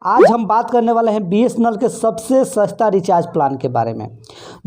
आज हम बात करने वाले हैं बीएसएनएल के सबसे सस्ता रिचार्ज प्लान के बारे में,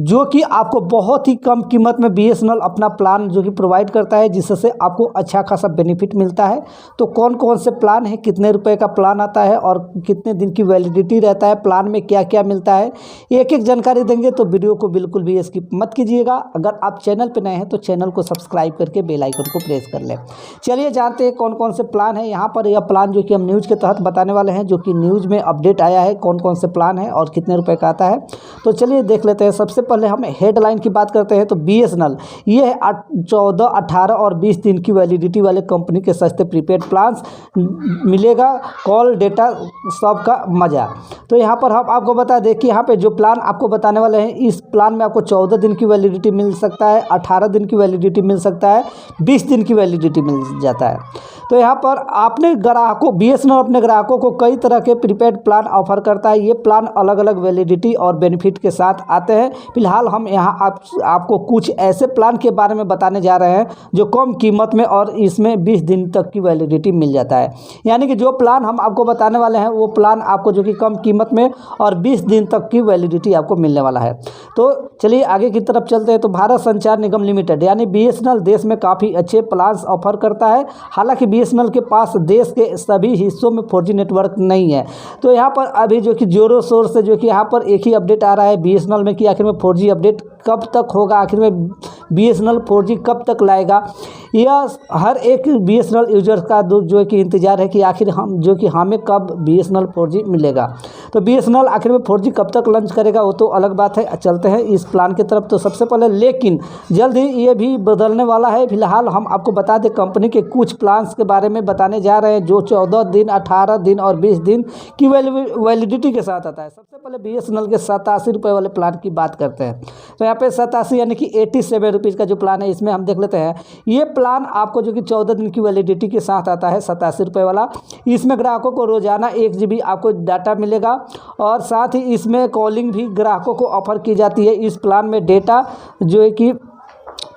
जो कि आपको बहुत ही कम कीमत में बीएसएनएल अपना प्लान जो कि प्रोवाइड करता है, जिससे आपको अच्छा खासा बेनिफिट मिलता है। तो कौन कौन से प्लान है, कितने रुपए का प्लान आता है और कितने दिन की वैलिडिटी रहता है, प्लान में क्या क्या मिलता है, एक एक जानकारी देंगे। तो वीडियो को बिल्कुल भी स्किप मत कीजिएगा। अगर आप चैनल पर नए हैं तो चैनल को सब्सक्राइब करके बेल आइकन को प्रेस कर लें। चलिए जानते हैं कौन कौन से प्लान है। यहाँ पर यह प्लान जो कि हम न्यूज़ के तहत बताने वाले हैं, जो कि न्यूज़ में अपडेट आया है, कौन कौन से प्लान है और कितने रुपए का आता है। तो चलिए देख लेते हैं। सबसे पहले हम हेडलाइन की बात करते हैं तो बीएसएनएल ये है 14, 18 और 20 दिन की वैलिडिटी वाले कंपनी के सस्ते प्रीपेड प्लान्स मिलेगा, कॉल डेटा सबका मज़ा। तो यहाँ पर हम आपको बता दें कि यहाँ पे जो प्लान आपको बताने वाले हैं, इस प्लान में आपको 14 दिन की वैलिडिटी मिल सकता है, 18 दिन की वैलिडिटी मिल सकता है, 20 दिन की वैलिडिटी मिल जाता है। तो यहाँ पर आपने ग्राहकों बीएसएनएल अपने ग्राहकों को कई तरह के प्रीपेड प्लान ऑफर करता है। ये प्लान अलग अलग वैलिडिटी और बेनिफिट के साथ आते हैं। फिलहाल हम यहाँ आपको कुछ ऐसे प्लान के बारे में बताने जा रहे हैं जो कम कीमत में और इसमें 20 दिन तक की वैलिडिटी मिल जाता है। यानी कि जो प्लान हम आपको बताने वाले हैं वो प्लान आपको जो कि कम कीमत में और 20 दिन तक की वैलिडिटी आपको मिलने वाला है। तो चलिए आगे की तरफ चलते हैं। तो भारत संचार निगम लिमिटेड यानी बीएसएनएल देश में काफ़ी अच्छे प्लान्स ऑफर करता है। हालांकि बीएसएनएल के पास देश के सभी हिस्सों में 4G नेटवर्क नहीं है। तो यहाँ पर अभी जो कि जोरों शोर से जो कि यहाँ पर एक ही अपडेट आ रहा है बीएसएनएल में कि आखिर में 4G अपडेट कब तक होगा, आखिर में बीएसएनएल 4G कब तक लाएगा। यह हर एक बीएसएनएल यूजर का जो है कि इंतज़ार है कि आखिर हमें कब बीएसएनएल 4G मिलेगा। तो बीएसएनएल आखिर में 4G कब तक लॉन्च करेगा वो तो अलग बात है। चलते हैं इस प्लान की तरफ। तो सबसे पहले, लेकिन जल्द ही ये भी बदलने वाला है। फिलहाल हम आपको बता दें कंपनी के कुछ प्लान्स के बारे में बताने जा रहे हैं जो 14 दिन, 18 दिन और 20 दिन की वैलिडिटी के साथ आता है। सबसे पहले बीएसएनएल के 87 रुपये वाले प्लान की बात करते हैं। तो यहाँ पे 87 यानी कि 87 रुपीज़ का जो प्लान है, इसमें हम देख लेते हैं। ये प्लान आपको जो कि 14 दिन की वैलिडिटी के साथ आता है, 87 रुपये वाला। इसमें ग्राहकों को रोजाना 1 GB आपको डाटा मिलेगा और साथ ही इसमें कॉलिंग भी ग्राहकों को ऑफर की जाती है। इस प्लान में डेटा जो है कि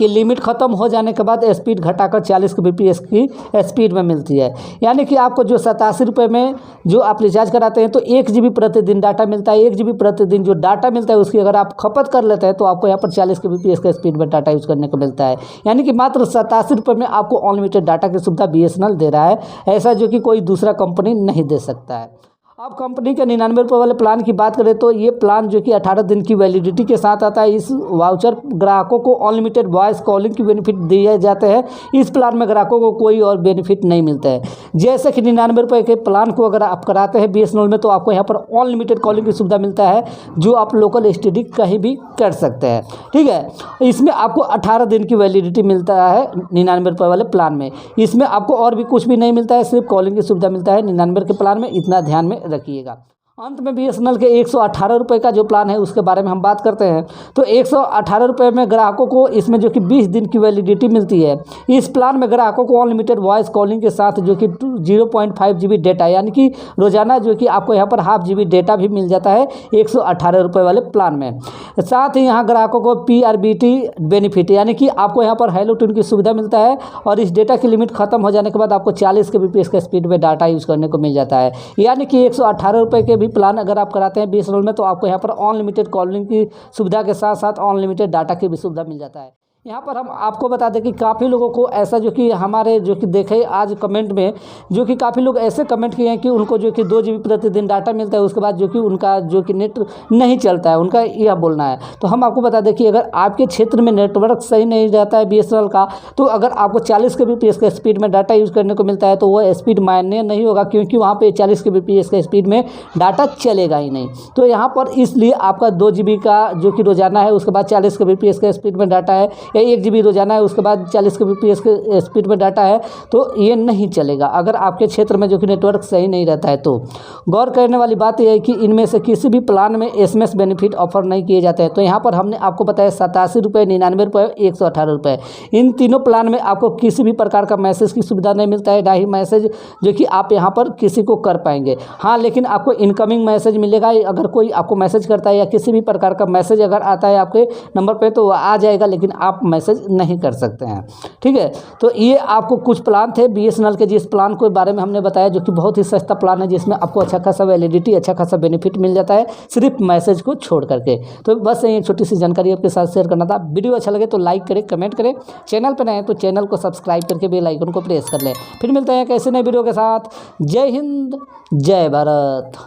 लिमिट ख़त्म हो जाने के बाद स्पीड घटाकर 40 kbps की स्पीड में मिलती है। यानी कि आपको जो 87 रुपये में जो आप रिचार्ज कराते हैं तो 1 GB प्रतिदिन डाटा मिलता है। 1 GB प्रतिदिन जो डाटा मिलता है उसकी अगर आप खपत कर लेते हैं तो आपको यहाँ पर 40 kbps का स्पीड में डाटा यूज़ करने को मिलता है। यानी कि मात्र 87 रुपये में आपको अनलिमिटेड डाटा की सुविधा बीएसएनएल दे रहा है, ऐसा जो कि कोई दूसरा कंपनी नहीं दे सकता है। अब कंपनी के 99 रुपये वाले प्लान की बात करें तो ये प्लान जो कि 18 दिन की वैलिडिटी के साथ आता है। इस वाउचर ग्राहकों को अनलिमिटेड वॉइस कॉलिंग की बेनिफिट दिए जाते हैं। इस प्लान में ग्राहकों को कोई और बेनिफिट नहीं मिलता है। जैसे कि 99 रुपये के प्लान को अगर आप कराते हैं बीएसएनएल में तो आपको यहाँ पर अनलिमिटेड कॉलिंग की सुविधा मिलता है, जो आप लोकल एसटीडी कहीं भी कर सकते हैं। ठीक है, इसमें आपको 18 दिन की वैलिडिटी मिलता है 99 रुपये वाले प्लान में। इसमें आपको और भी कुछ भी नहीं मिलता है, सिर्फ कॉलिंग की सुविधा मिलता है 99 के प्लान में। इतना ध्यान में रखिएगा। अंत में बीएसएनएल के 118 रुपये का जो प्लान है उसके बारे में हम बात करते हैं। तो 118 रुपये में ग्राहकों को इसमें जो कि 20 दिन की वैलिडिटी मिलती है। इस प्लान में ग्राहकों को अनलिमिटेड वॉइस कॉलिंग के साथ जो कि 0.5 GB डेटा यानी कि रोजाना जो कि आपको यहाँ पर ½ GB डेटा भी मिल जाता है 118 रुपये वाले प्लान में। साथ ही यहाँ ग्राहकों को PRBT बेनिफिट यानी कि आपको यहाँ पर हेलो ट्यून की सुविधा मिलता है और इस डेटा की लिमिट खत्म हो जाने के बाद आपको 40 kbps के स्पीड में डाटा यूज़ करने को मिल जाता है। यानी कि 118 रुपये के प्लान अगर आप कराते हैं बीएसएनएल में तो आपको यहाँ पर अनलिमिटेड कॉलिंग की सुविधा के साथ साथ अनलिमिटेड डाटा की भी सुविधा मिल जाता है। यहाँ पर हम आपको बता दें कि काफ़ी लोगों को ऐसा जो कि हमारे जो कि देखे आज कमेंट में जो कि काफ़ी लोग ऐसे कमेंट किए हैं कि उनको जो कि 2 GB प्रतिदिन डाटा मिलता है, उसके बाद जो कि उनका जो कि नेट नहीं चलता है, उनका यह बोलना है। तो हम आपको बता दें कि अगर आपके क्षेत्र में नेटवर्क सही नहीं रहता है बीएसएनएल का, तो अगर आपको 40 kbps के स्पीड में डाटा यूज़ करने को मिलता है तो वह स्पीड मान्य नहीं होगा, क्योंकि वहाँ पर 40 kbps के स्पीड में डाटा चलेगा ही नहीं। तो यहाँ पर इसलिए आपका 2 GB का जो कि रोजाना है, उसके बाद 40 kbps के स्पीड में डाटा है, 1 GB रोजाना है, उसके बाद 40 kbps के स्पीड में डाटा है, तो ये नहीं चलेगा अगर आपके क्षेत्र में जो कि नेटवर्क सही नहीं रहता है। तो गौर करने वाली बात यह है कि इनमें से किसी भी प्लान में SMS बेनिफिट ऑफर नहीं किए जाते हैं। तो यहाँ पर हमने आपको बताया 87 रुपये, 99 रुपये, 118 रुपये, इन तीनों प्लान में आपको किसी भी प्रकार का मैसेज की सुविधा नहीं मिलता है, ना ही मैसेज जो कि आप यहाँ पर किसी को कर पाएंगे। हाँ, लेकिन आपको इनकमिंग मैसेज मिलेगा। अगर कोई आपको मैसेज करता है या किसी भी प्रकार का मैसेज अगर आता है आपके नंबर पर तो वह आ जाएगा, लेकिन आप मैसेज नहीं कर सकते हैं। ठीक है, तो ये आपको कुछ प्लान थे BSNL के, जिस प्लान के बारे में हमने बताया, जो कि बहुत ही सस्ता प्लान है, जिसमें आपको अच्छा खासा वैलिडिटी, अच्छा खासा बेनिफिट मिल जाता है सिर्फ मैसेज को छोड़ करके। तो बस ये छोटी सी जानकारी आपके साथ शेयर करना था। वीडियो अच्छा लगे तो लाइक करें, कमेंट करें, चैनल पर नए हैं तो चैनल को सब्सक्राइब करके बेल आइकन को प्रेस कर लें। फिर मिलते हैं कैसे नए वीडियो के साथ। जय हिंद, जय भारत।